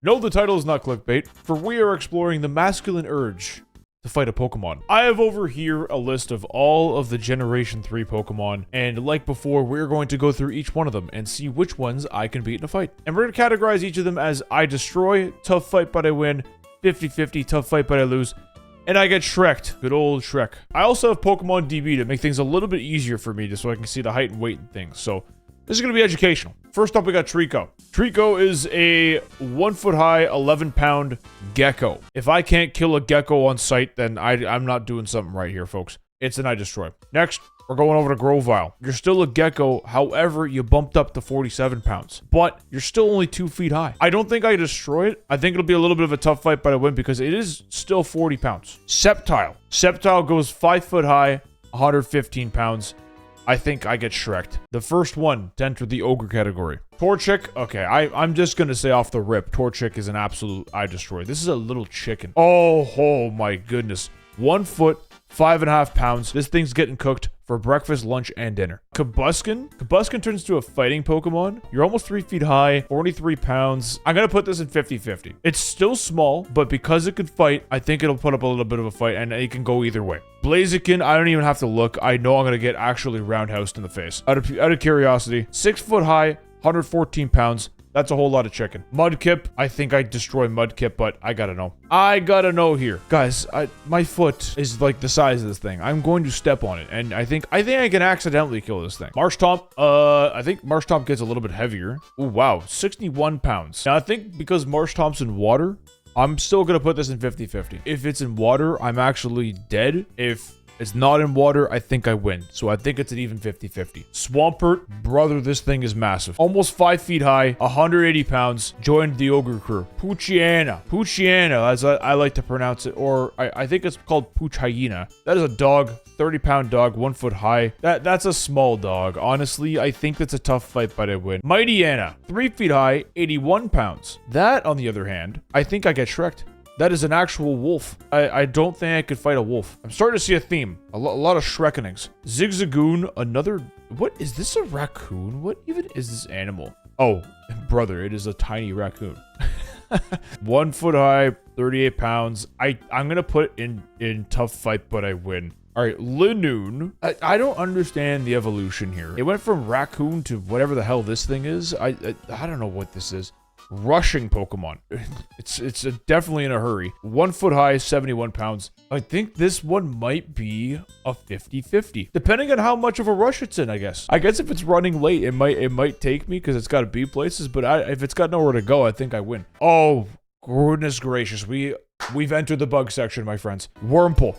No, the title is not clickbait, for we are exploring the masculine urge to fight a Pokemon. I have over here a list of all of the Generation 3 Pokemon, and like before, we're going to go through each one of them and see which ones I can beat in a fight. And we're going to categorize each of them as I destroy, tough fight but I win, 50-50, tough fight but I lose, and I get Shrek'd. Good old Shrek. I also have Pokemon DB to make things a little bit easier for me, just so I can see the height and weight and things. So this is going to be educational. First up, we got Trico. Trico is a 1 foot high, 11 pound gecko. If I can't kill a gecko on sight, then I'm not doing something right here, folks. It's an I destroy. Next, we're going over to Grovyle. You're still a gecko, however, you bumped up to 47 pounds. But you're still only 2 feet high. I don't think I destroy it. I think it'll be a little bit of a tough fight, but I win because it is still 40 pounds. Sceptile. Sceptile goes 5 foot high, 115 pounds. I think I get Shrek'd. The first one to enter the ogre category. Torchic. Okay, I'm just going to say off the rip, Torchic is an absolute I destroy. This is a little chicken. Oh my goodness. 1 foot, 5.5 pounds. This thing's getting cooked for breakfast, lunch, and dinner. Kabuskin. Kabuskin turns into a fighting Pokemon. You're almost 3 feet high, 43 pounds. I'm going to put this in 50-50. It's still small, but because it can fight, I think it'll put up a little bit of a fight, and it can go either way. Blaziken, I don't even have to look. I know I'm going to get actually roundhoused in the face. Out of curiosity, 6 foot high, 114 pounds. That's a whole lot of chicken. Mudkip, I think I destroy Mudkip, but I gotta know. I gotta know here. Guys, my foot is like the size of this thing. I'm going to step on it, and I think I can accidentally kill this thing. Marshtomp, I think Marshtomp gets a little bit heavier. Oh, wow, 61 pounds. Now, I think because Marshtomp's in water, I'm still gonna put this in 50-50. If it's in water, I'm actually dead. If it's not in water, I think I win. So I think it's an even 50-50. Swampert, brother, this thing is massive. Almost 5 feet high, 180 pounds, joined the ogre crew. Poochyena. Poochyena, as I like to pronounce it, or I think it's called Pooch Hyena. That is a dog, 30-pound dog, 1 foot high. That's a small dog. Honestly, I think that's a tough fight, but I win. Mightyena, 3 feet high, 81 pounds. That, on the other hand, I think I get Shrek'd. That is an actual wolf. I don't think I could fight a wolf. I'm starting to see a theme. A lot of Shrekenings. Zigzagoon, another... What? Is this a raccoon? What even is this animal? Oh, brother, it is a tiny raccoon. 1 foot high, 38 pounds. I'm going to put in tough fight, but I win. All right, Linoon. I don't understand the evolution here. It went from raccoon to whatever the hell this thing is. I don't know what this is. Rushing Pokemon. It's definitely in a hurry. 1 foot high, 71 pounds. I think this one might be a 50-50. Depending on how much of a rush it's in, I guess. I guess if it's running late, it might take me because it's got to be places, but if it's got nowhere to go, I think I win. Oh, goodness gracious. We've entered the bug section, my friends. Wurmple.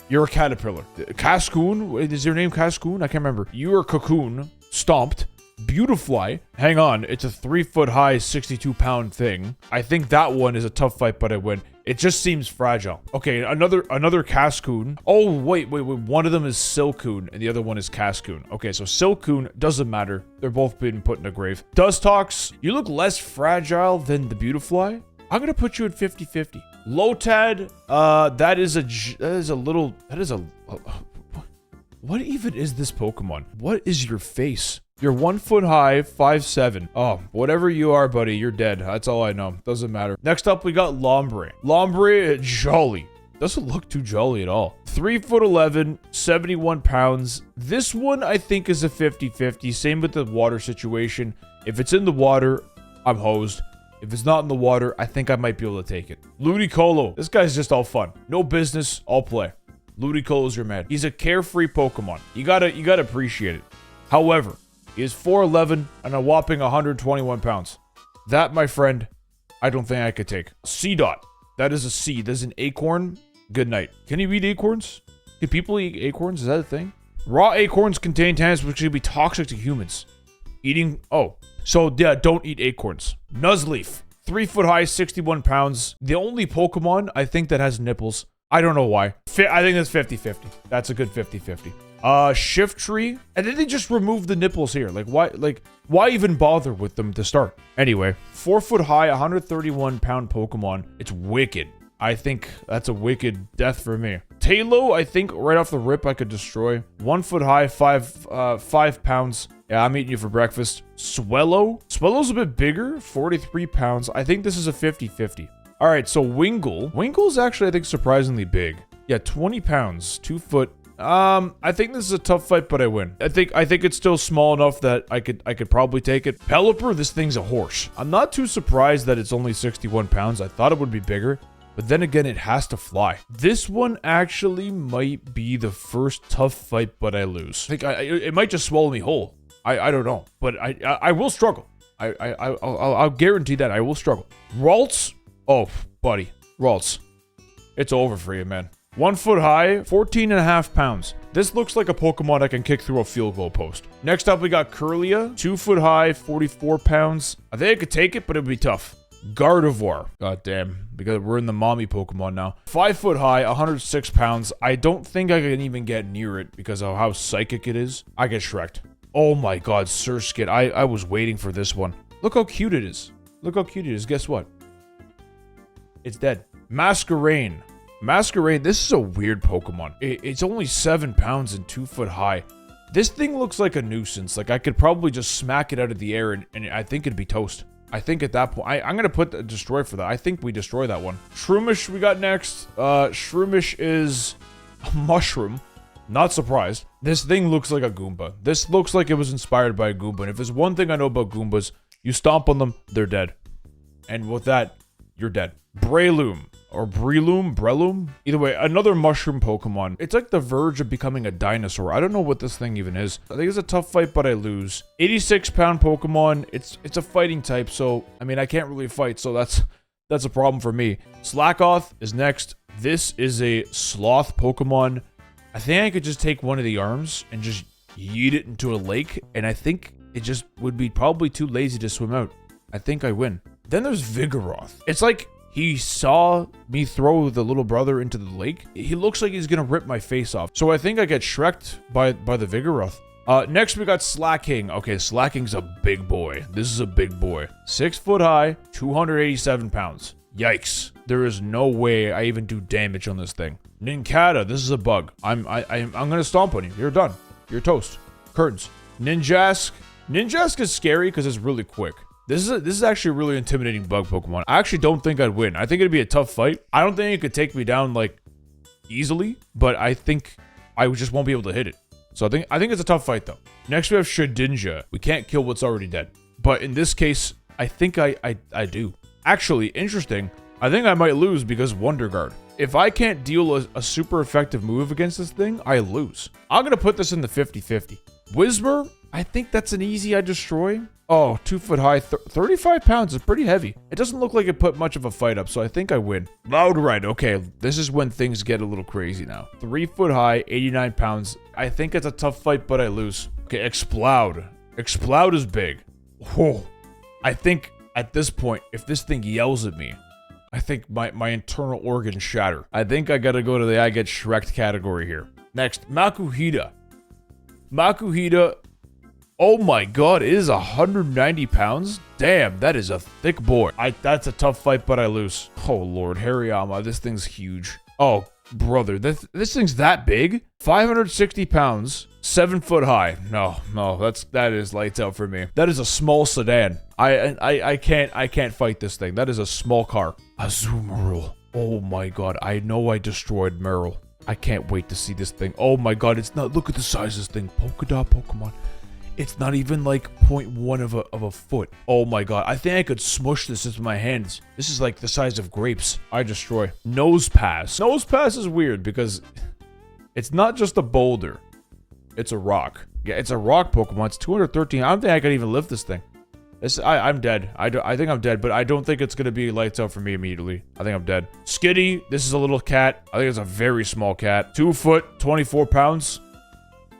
You're a caterpillar. Cascoon? Is your name Cascoon? I can't remember. You're a cocoon. Stomped. Beautifly. Hang on, it's a 3 foot high, 62 pound thing. I think that one is a tough fight, but I win. It just seems fragile. Okay, another Cascoon. Oh, wait. One of them is Silcoon, and the other one is Cascoon. Okay, so Silcoon doesn't matter. They're both been put in a grave. Dustox, you look less fragile than the Beautifly. I'm gonna put you at 50-50. Lotad, what even is this Pokemon? What is your face? You're 1 foot high, 5'7". Oh, whatever you are, buddy, you're dead. That's all I know. Doesn't matter. Next up, we got Lombre. Lombre, jolly. Doesn't look too jolly at all. 3 foot 11, 71 pounds. This one, I think, is a 50-50. Same with the water situation. If it's in the water, I'm hosed. If it's not in the water, I think I might be able to take it. Ludicolo. This guy's just all fun. No business, all play. Ludicolo's your man. He's a carefree Pokemon. You gotta appreciate it. However, he is 4'11" and a whopping 121 pounds. That, my friend, I don't think I could take. C-Dot. That is a C. That is an acorn. Good night. Can you eat acorns? Can people eat acorns? Is that a thing? Raw acorns contain tannins which can be toxic to humans. Eating... Oh. So, yeah, don't eat acorns. Nuzleaf. 3 foot high, 61 pounds. The only Pokemon, I think, that has nipples. I don't know why. I think that's 50-50. That's a good 50-50. Shiftry. And then they just remove the nipples here. Why even bother with them to start? Anyway, 4 foot high, 131 pound Pokemon. It's wicked. I think that's a wicked death for me. Talo, I think right off the rip I could destroy. 1 foot high, 5 pounds. Yeah, I'm eating you for breakfast. Swellow. Swellow's a bit bigger, 43 pounds. I think this is a 50-50. All right, so Wingull. Wingull's actually, I think, surprisingly big. Yeah, 20 pounds, 2 foot. I think this is a tough fight, but I win. I think it's still small enough that I could probably take it. Pelipper, this thing's a horse. I'm not too surprised that it's only 61 pounds. I thought it would be bigger, but then again, it has to fly. This one actually might be the first tough fight, but I lose. I think it might just swallow me whole. I don't know, but I will struggle. I'll guarantee that I will struggle. Ralts, oh buddy, Ralts, it's over for you, man. 1 foot high, 14.5 pounds. This looks like a Pokemon that can kick through a field goal post. Next up, we got Curlia, 2 foot high, 44 pounds. I think I could take it, but it'd be tough. Gardevoir. God damn, because we're in the mommy Pokemon now. 5 foot high, 106 pounds. I don't think I can even get near it because of how psychic it is. I get Shrek'd. Oh my god, Surskit. I was waiting for this one. Look how cute it is. Look how cute it is. Guess what? It's dead. Masquerain. Masquerain, this is a weird Pokemon. It's only 7 pounds and 2 foot high. This thing looks like a nuisance. Like, I could probably just smack it out of the air and I think it'd be toast. I think at that point, I'm going to put the destroy for that. I think we destroy that one. Shroomish we got next. Shroomish is a mushroom. Not surprised. This thing looks like a Goomba. This looks like it was inspired by a Goomba. And if there's one thing I know about Goombas, you stomp on them, they're dead. And with that, you're dead. Breloom. Or Breloom? Either way, another mushroom Pokemon. It's like the verge of becoming a dinosaur. I don't know what this thing even is. I think it's a tough fight, but I lose. 86-pound Pokemon. It's a fighting type, so, I mean, I can't really fight, so that's a problem for me. Slackoth is next. This is a sloth Pokemon. I think I could just take one of the arms and just yeet it into a lake, and I think it just would be probably too lazy to swim out. I think I win. Then there's Vigoroth. It's like he saw me throw the little brother into the lake. He looks like he's gonna rip my face off. So I think I get Shrek'd by the Vigoroth. Next we got Slacking. Okay, Slacking's a big boy. This is a big boy. 6 foot high, 287 pounds. Yikes. There is no way I even do damage on this thing. Nincada, this is a bug. I'm gonna stomp on you. You're done. You're toast. Curtains. Ninjask. Ninjask is scary because it's really quick. This is actually a really intimidating bug Pokemon. I actually don't think I'd win. I think it'd be a tough fight. I don't think it could take me down, like, easily, but I think I just won't be able to hit it. So I think it's a tough fight, though. Next, we have Shedinja. We can't kill what's already dead. But in this case, I think I do. Actually, interesting. I think I might lose because Wonder Guard. If I can't deal a super effective move against this thing, I lose. I'm going to put this in the 50-50. Whismur, I think that's an easy I destroy. Oh, 2 foot high, 35 pounds is pretty heavy. It doesn't look like it put much of a fight up, so I think I win. Loudrite, okay, this is when things get a little crazy now. 3 foot high, 89 pounds. I think it's a tough fight, but I lose. Okay, Exploud. Exploud is big. Whoa. I think at this point, if this thing yells at me, I think my internal organs shatter. I think I gotta go to the I get Shrek'd category here. Next, Makuhita. Makuhita. Oh my god, it is 190 pounds? Damn, that is a thick boy. That's a tough fight, but I lose. Oh lord, Hariyama, this thing's huge. Oh, brother, this thing's that big? 560 pounds, 7 foot high. No, that is lights out for me. That is a small sedan. I can't fight this thing. That is a small car. Azumarill. Oh my god, I know I destroyed Meryl. I can't wait to see this thing. Oh my god, it's not, look at the size of this thing. Polka dot Pokemon. It's not even like 0.1 of a foot. Oh my god. I think I could smush this with my hands. This is like the size of grapes. I destroy. Nosepass. Nosepass is weird because it's not just a boulder. It's a rock. Yeah, it's a rock Pokemon. It's 213. I don't think I could even lift this thing. I'm dead. I think I'm dead, but I don't think it's going to be lights out for me immediately. I think I'm dead. Skitty. This is a little cat. I think it's a very small cat. 2 foot, 24 pounds.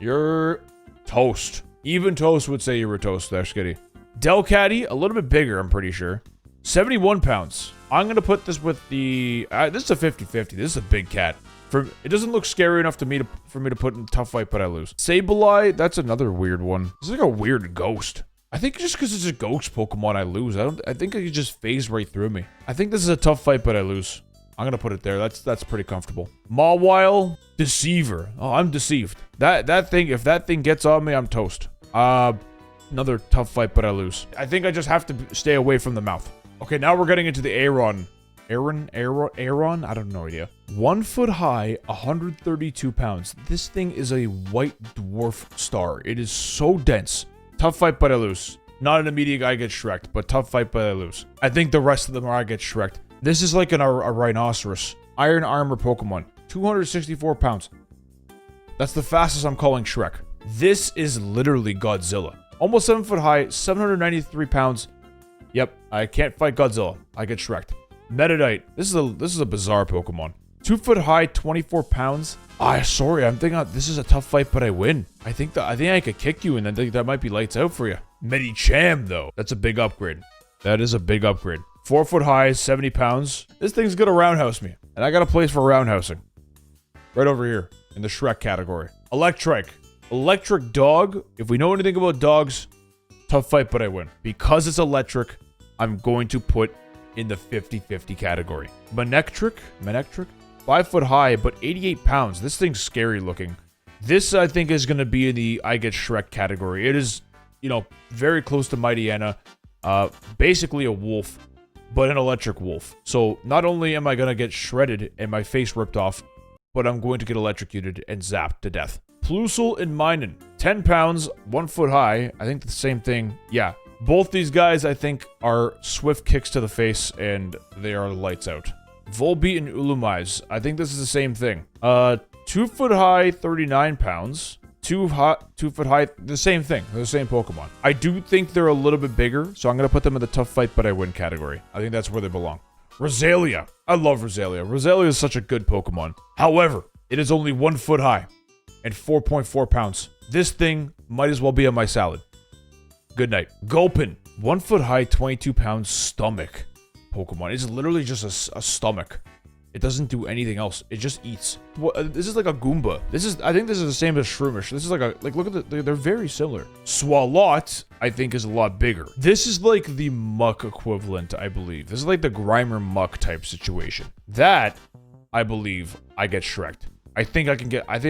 You're toast. Even Toast would say you were toast there, Skitty. Delcatty, a little bit bigger, I'm pretty sure. 71 pounds. I'm going to put this with the... this is a 50-50. This is a big cat. It doesn't look scary enough to for me to put in a tough fight, but I lose. Sableye, that's another weird one. It's like a weird ghost. I think just because it's a ghost Pokemon, I lose. I think it could just phase right through me. I think this is a tough fight, but I lose. I'm gonna put it there. That's pretty comfortable. Mawile, Deceiver. Oh, I'm deceived. That thing, if that thing gets on me, I'm toast. Another tough fight, but I lose. I think I just have to stay away from the mouth. Okay, now we're getting into the Aeron. Aeron? I don't know idea. 1 foot high, 132 pounds. This thing is a white dwarf star. It is so dense. Tough fight, but I lose. Not an immediate I get Shrek'd, but tough fight, but I lose. I think the rest of them are I get Shrek'd. This is like a rhinoceros. Iron armor Pokemon. 264 pounds. That's the fastest I'm calling Shrek. This is literally Godzilla. Almost 7 foot high, 793 pounds. Yep, I can't fight Godzilla. I get Shrek'd. Meditite. This is a bizarre Pokemon. 2 foot high, 24 pounds. Sorry, I'm thinking this is a tough fight, but I win. I think I could kick you, and I think that might be lights out for you. Medicham, though. That's a big upgrade. That is a big upgrade. 4 foot high, 70 pounds. This thing's gonna roundhouse me, and I got a place for roundhousing. Right over here in the Shrek category. Electric dog. If we know anything about dogs, tough fight, but I win. Because it's electric, I'm going to put in the 50-50 category. Manectric. 5 foot high, but 88 pounds. This thing's scary looking. This, I think, is going to be in the I get Shrek category. It is, very close to Mighty Anna. Basically a wolf, but an electric wolf. So not only am I going to get shredded and my face ripped off, but I'm going to get electrocuted and zapped to death. Plusle and Minun. 10 pounds, 1 foot high. I think the same thing. Yeah. Both these guys, I think, are swift kicks to the face, and they are lights out. Volbeat and Ulumize. I think this is the same thing. 2 foot high, 39 pounds. 2 foot high, the same thing. They're the same Pokemon. I do think they're a little bit bigger, so I'm going to put them in the tough fight, but I win category. I think that's where they belong. Rosalia. I love Rosalia. Rosalia is such a good Pokemon. However, it is only 1 foot high and 4.4 pounds. This thing might as well be on my salad. Good night. Gulpin. 1 foot high, 22 pounds stomach Pokemon. It's literally just a stomach. It doesn't do anything else. It just eats. This is like a Goomba. I think this is the same as Shroomish. This is like look at they're very similar. Swalot, I think, is a lot bigger. This is like the Muck equivalent, I believe. This is like the Grimer Muck type situation. That, I believe, I get Shrek'd. I think I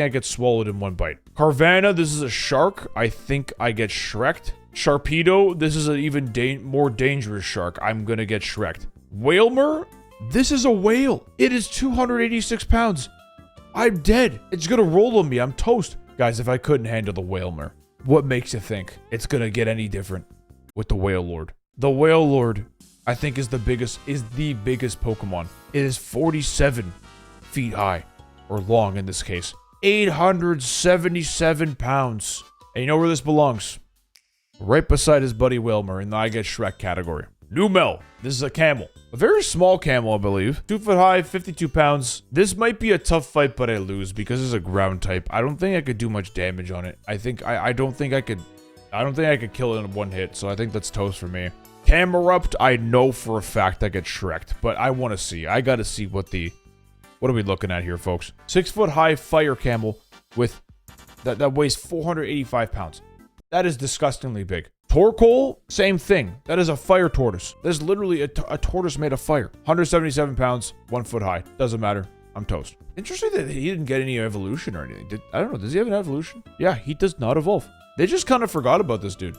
get swallowed in one bite. Carvanha, this is a shark. I think I get Shrek'd. Sharpedo, this is an even more dangerous shark. I'm gonna get Shrek'd. Whalmer, this is a whale. It is 286 pounds. I'm dead. It's gonna roll on me. I'm toast. Guys, if I couldn't handle the Whalmer, what makes you think it's gonna get any different with the Whale Lord? The Whale Lord, I think, is the biggest Pokemon. It is 47 feet high, or long in this case. 877 pounds. And you know where this belongs? Right beside his buddy Wilmer in the I Get Shrek category. Numel. This is a camel. A very small camel, I believe. 2 foot high, 52 pounds. This might be a tough fight, but I lose because it's a ground type. I don't think I could do much damage on it. I don't think I could kill it in one hit, so I think that's toast for me. Camerupt, I know for a fact I get Shrek'd, but I want to see. I gotta see what are we looking at here, folks? 6 foot high fire camel with that weighs 485 pounds. That is disgustingly big. Torkoal, same thing. That is a fire tortoise. There's literally a tortoise made of fire. 177 pounds, 1 foot high. Doesn't matter. I'm toast. Interesting that he didn't get any evolution or anything. I don't know. Does he have an evolution? Yeah, he does not evolve. They just kind of forgot about this dude.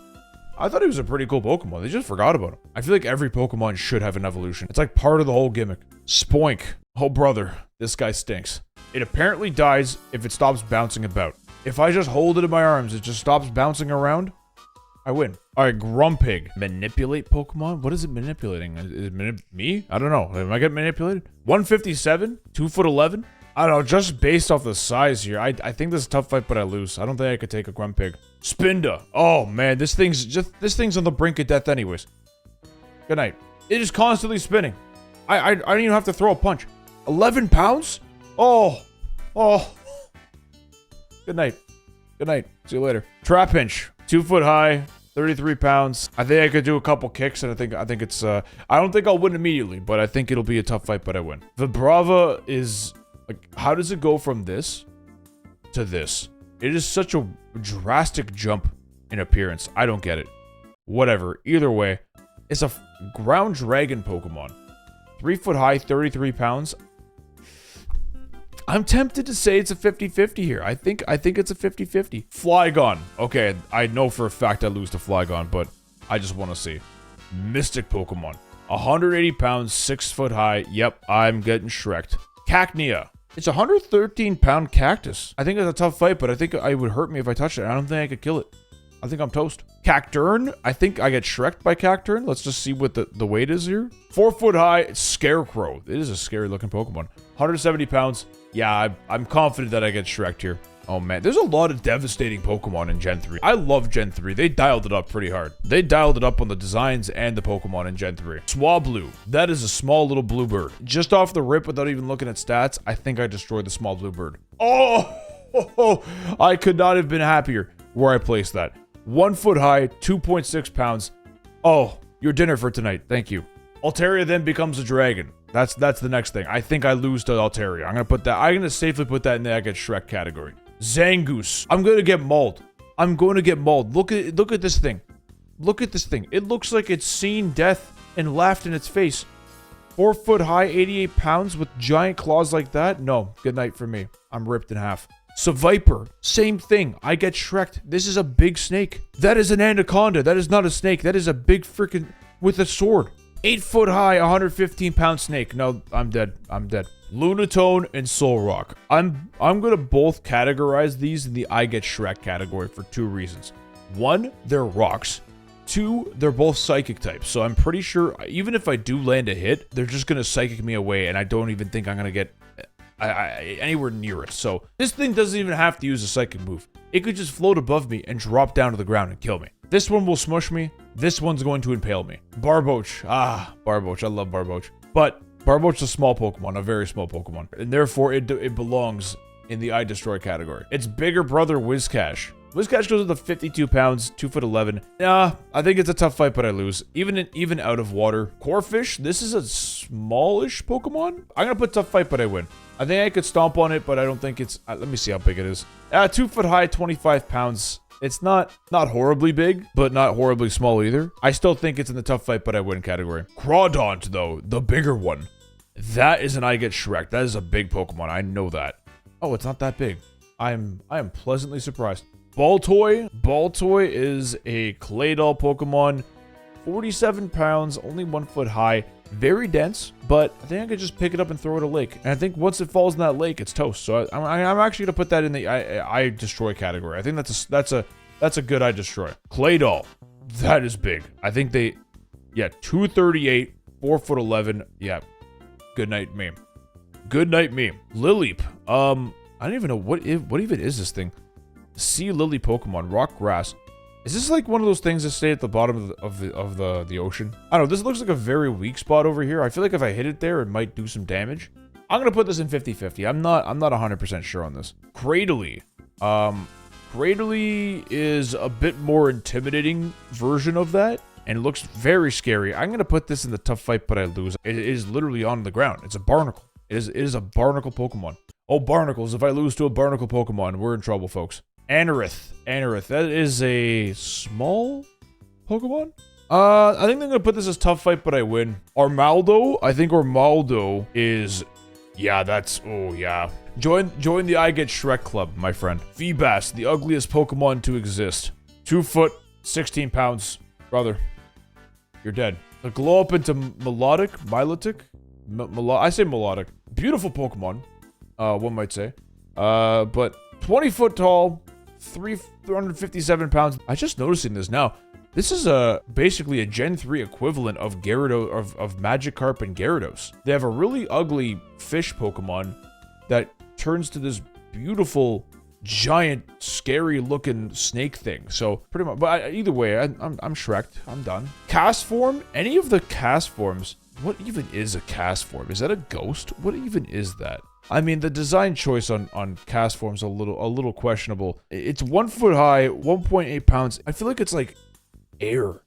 I thought he was a pretty cool Pokemon. They just forgot about him. I feel like every Pokemon should have an evolution. It's like part of the whole gimmick. Spoink. Oh, brother. This guy stinks. It apparently dies if it stops bouncing about. If I just hold it in my arms, it just stops bouncing around. I win. Alright, Grumpig. Manipulate Pokemon? What is it manipulating? Is it me? I don't know. Am I getting manipulated? 157? 2 foot 11? I don't know, just based off the size here. I think this is a tough fight, but I lose. I don't think I could take a Grumpig. Spinda. Oh man, this thing's on the brink of death anyways. Good night. It is constantly spinning. I don't even have to throw a punch. 11 pounds? Oh. Good night. Good night. See you later. Trapinch. 2 foot high, 33 pounds. I think I could do a couple kicks, and I think it's I don't think I'll win immediately, but I think it'll be a tough fight, but I win. Vibrava is like, how does it go from this to this? It is such a drastic jump in appearance. I don't get it. Whatever. Either way, it's a ground dragon Pokemon. 3 foot high, 33 pounds. I'm tempted to say it's a 50-50 here. I think it's a 50-50. Flygon. Okay, I know for a fact I lose to Flygon, but I just want to see. Mystic Pokemon. 180 pounds, 6 foot high. Yep, I'm getting Shrek'd. Cacnea. It's a 113-pound cactus. I think it's a tough fight, but I think it would hurt me if I touched it. I don't think I could kill it. I think I'm toast. Cacturn. I think I get Shrek'd by Cacturn. Let's just see what the weight is here. 4 foot high, Scarecrow. It is a scary looking Pokemon. 170 pounds. Yeah, I'm confident that I get Shrek'd here. Oh man, there's a lot of devastating Pokemon in Gen 3. I love Gen 3. They dialed it up pretty hard. They dialed it up on the designs and the Pokemon in Gen 3. Swablu. That is a small little blue bird. Just off the rip without even looking at stats, I think I destroyed the small blue bird. Oh, I could not have been happier where I placed that. 1 foot high, 2.6 pounds. Oh, your dinner for tonight. Thank you. Altaria then becomes a dragon. That's the next thing. I think I lose to Altaria. I'm gonna safely put that in the I get Shrek category. Zangoose. I'm gonna get mauled. Look at this thing. Look at this thing. It looks like it's seen death and laughed in its face. 4 foot high, 88 pounds with giant claws like that? No, good night for me. I'm ripped in half. Viper, same thing. I get Shrek'd. This is a big snake. That is an anaconda. That is not a snake. That is a big freaking with a sword. 8 foot high, 115 pound snake. No, I'm dead. Lunatone and Solrock. I'm gonna both categorize these in the I get Shrek category for 2 reasons. 1, they're rocks. 2, they're both psychic types. So I'm pretty sure even if I do land a hit, they're just gonna psychic me away, and I don't even think I'm gonna get anywhere near it. So this thing doesn't even have to use a psychic move. It could just float above me and drop down to the ground and kill me. This one will smush me. This one's going to impale me. Barboach. Barboach. I love Barboach. But Barboach's a small Pokemon, a very small Pokemon. And therefore, it belongs in the I Destroy category. Its bigger brother, Whiscash. Whiscash goes with the 52 pounds, 2 foot 11. I think it's a tough fight, but I lose. Even out of water. Corphish, this is a smallish Pokemon. I'm going to put tough fight, but I win. I think I could stomp on it, but I don't think it's... let me see how big it is. 2 foot high, 25 pounds. It's not horribly big, but not horribly small either. I still think it's in the tough fight, but I win category. Crawdaunt, though, the bigger one. That is an I get Shrek. That is a big Pokemon. I know that. Oh, it's not that big. I am pleasantly surprised. Baltoy. Baltoy is a Claydol Pokemon. 47 pounds, only 1 foot high. Very dense, but I think I could just pick it up and throw it in a lake. And I think once it falls in that lake, it's toast. So I'm actually gonna put that in the I Destroy category. I think that's a good I Destroy. Claydol, that is big. I think 238, 4 foot 11. Yeah, good night me. Good night me. Lileep. I don't even know what even is this thing. Sea Lily Pokemon, rock grass. Is this like one of those things that stay at the bottom of the ocean? I don't know. This looks like a very weak spot over here. I feel like if I hit it there, it might do some damage. I'm gonna put this in 50-50. I'm not 100% sure on this. Cradily. Cradily is a bit more intimidating version of that and looks very scary. I'm gonna put this in the tough fight, but I lose. It is literally on the ground. It's a barnacle. It is a barnacle Pokemon. Oh, barnacles. If I lose to a barnacle Pokemon, we're in trouble, folks. Anorith. That is a small Pokemon? I think I'm gonna put this as tough fight, but I win. Armaldo? I think Armaldo is... Yeah, that's... Oh, yeah. Join the I Get Shrek club, my friend. Feebas, the ugliest Pokemon to exist. 2 foot, 16 pounds. Brother, you're dead. The glow up into Milotic? I say Melodic. Beautiful Pokemon, one might say. But 20 foot tall, 357 pounds. I just noticing this now. This is basically a Gen 3 equivalent of Gyarados, of Magikarp and Gyarados. They have a really ugly fish Pokemon that turns to this beautiful, giant, scary-looking snake thing. So pretty much, but either way, I'm Shrek'd. I'm done. Cast form. Any of the cast forms. What even is a cast form? Is that a ghost? What even is that? I mean, the design choice on cast forms a little questionable. It's 1 foot high, 1.8 pounds. I feel like it's like air.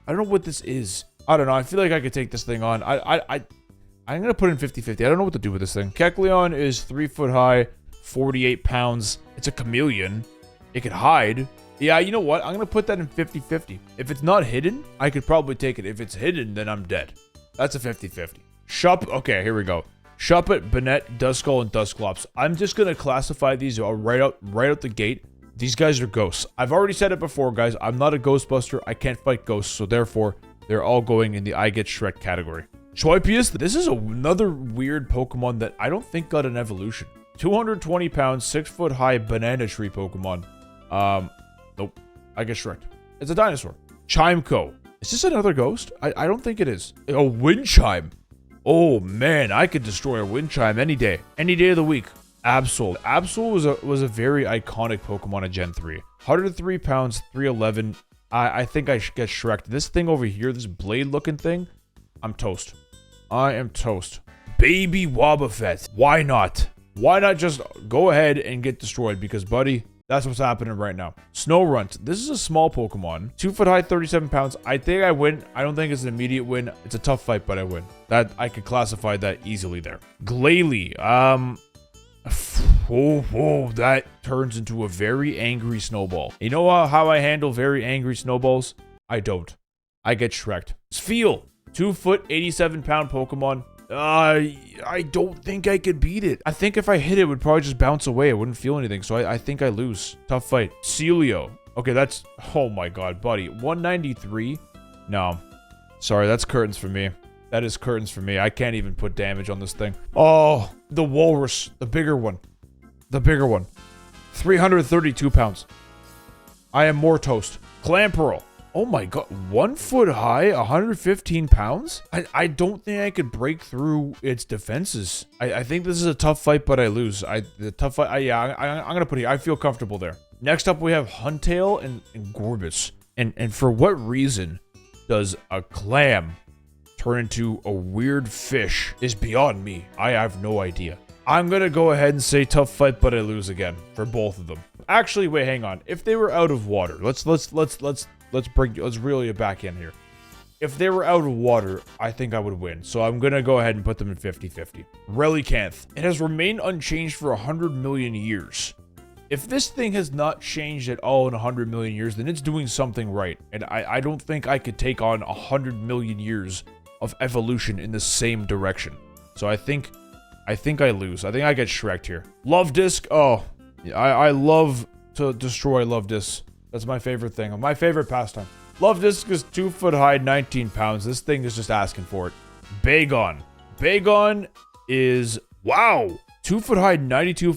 I don't know what this is. I don't know. I feel like I could take this thing on. I'm gonna put in 50-50. I don't know what to do with this thing. Kecleon is 3 foot high, 48 pounds. It's a chameleon. It can hide. Yeah, you know what? I'm gonna put that in 50-50. If it's not hidden, I could probably take it. If it's hidden, then I'm dead. That's a 50-50. Okay, here we go. Shuppet, Banette, Duskull, and Dusclops. I'm just gonna classify these right out the gate. These guys are ghosts. I've already said it before, guys. I'm not a Ghostbuster. I can't fight ghosts, so therefore, they're all going in the I get Shrek category. Choipius, this is another weird Pokemon that I don't think got an evolution. 220 pounds, 6 foot high banana tree Pokemon. Nope. I get Shrek. It's a dinosaur. Chimeco. Is this another ghost? I don't think it is. A wind chime. Oh man, I could destroy a wind chime any day. Any day of the week. Absol. Absol was a very iconic Pokemon in Gen 3. 103 pounds, 311. I think I should get Shrek. This thing over here, this blade looking thing, I'm toast. I am toast. Baby Wobbuffet. Why not? Why not just go ahead and get destroyed? Because, buddy, that's what's happening right now. Snorunt. This is a small Pokemon. 2 foot high, 37 pounds. I think I win. I don't think it's an immediate win. It's a tough fight, but I win. That I could classify that easily there. Glalie. Whoa, that turns into a very angry snowball. You know how I handle very angry snowballs? I don't. I get Shrek'd. Spheal. 2 foot, 87 pound Pokemon. I don't think I could beat it. I think if I hit it, it would probably just bounce away. I wouldn't feel anything, so I think I lose. Tough fight. Celio. Okay, that's... Oh my god, buddy. 193? No. Sorry, that's curtains for me. That is curtains for me. I can't even put damage on this thing. Oh, the Walrus. The bigger one. The bigger one. 332 pounds. I am more toast. Clamperl. Oh my god, 1 foot high, 115 pounds? I don't think I could break through its defenses. I think this is a tough fight, but I lose. The tough fight, I'm gonna put it, I feel comfortable there. Next up, we have Huntail and Gorbis. And for what reason does a clam turn into a weird fish is beyond me. I have no idea. I'm gonna go ahead and say tough fight, but I lose again for both of them. Actually, wait, hang on. If they were out of water, let's reel you back in here. If they were out of water, I think I would win. So I'm gonna go ahead and put them in 50-50. Relicanth. It has remained unchanged for 100 million years. If this thing has not changed at all in 100 million years, then it's doing something right. And I don't think I could take on 100 million years of evolution in the same direction. So I think I lose. I think I get Shrek'd here. Love Disc. Oh, I love to destroy Love Disc. That's my favorite thing. My favorite pastime. Love Disc is 2 foot high, 19 pounds. This thing is just asking for it. Bagon. Bagon is, wow, 2 foot high, 92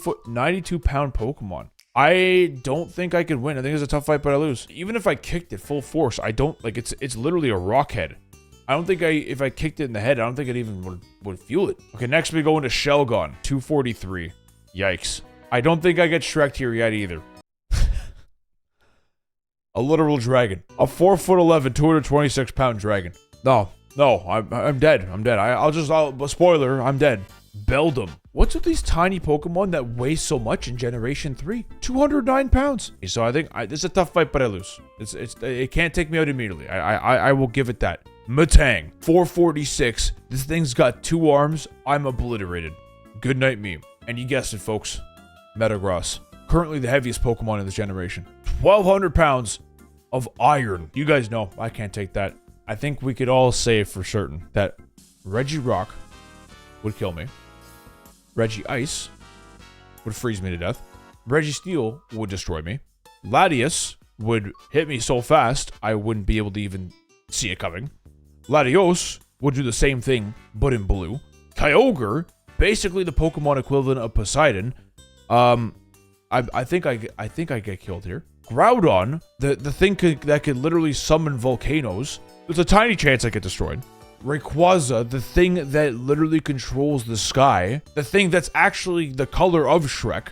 pound Pokemon. I don't think I could win. I think it's a tough fight, but I lose. Even if I kicked it full force, I don't, like, it's literally a rock head. I don't think if I kicked it in the head, I don't think it even would feel it. Okay, next we go into Shelgon. 243. Yikes. I don't think I get Shrek'd here yet either. A literal dragon. A 4 foot 11, 226 pound dragon. No, I'm dead. I'm dead. Spoiler, I'm dead. Beldum. What's with these tiny Pokemon that weigh so much in Generation 3? 209 pounds. So I think this is a tough fight, but I lose. It can't take me out immediately. I will give it that. Matang. 446. This thing's got 2 arms. I'm obliterated. Good night, meme. And you guessed it, folks. Metagross. Currently the heaviest Pokemon in this generation. 1,200 pounds of iron. You guys know, I can't take that. I think we could all say for certain that Regirock would kill me. Regice would freeze me to death. Registeel would destroy me. Latios would hit me so fast, I wouldn't be able to even see it coming. Latios would do the same thing, but in blue. Kyogre, basically the Pokemon equivalent of Poseidon. I think I get killed here. Groudon, the thing that could literally summon volcanoes. There's a tiny chance I get destroyed. Rayquaza, the thing that literally controls the sky. The thing that's actually the color of Shrek.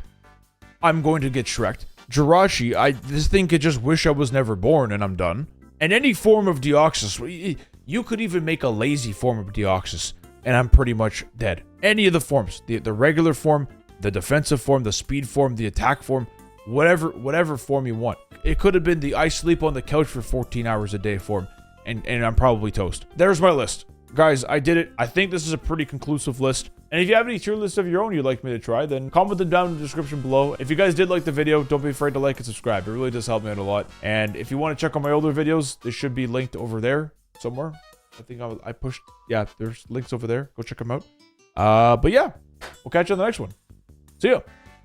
I'm going to get Shrek'd. Jirachi, this thing could just wish I was never born and I'm done. And any form of Deoxys, you could even make a lazy form of Deoxys and I'm pretty much dead. Any of the forms, the regular form, the defensive form, the speed form, the attack form, whatever form you want. It could have been the I sleep on the couch for 14 hours a day form, and I'm probably toast. There's my list. Guys, I did it. I think this is a pretty conclusive list. And if you have any tier lists of your own you'd like me to try, then comment them down in the description below. If you guys did like the video, don't be afraid to like and subscribe. It really does help me out a lot. And if you want to check out my older videos, they should be linked over there somewhere. I think I pushed, yeah, there's links over there. Go check them out. But yeah, we'll catch you on the next one. See ya.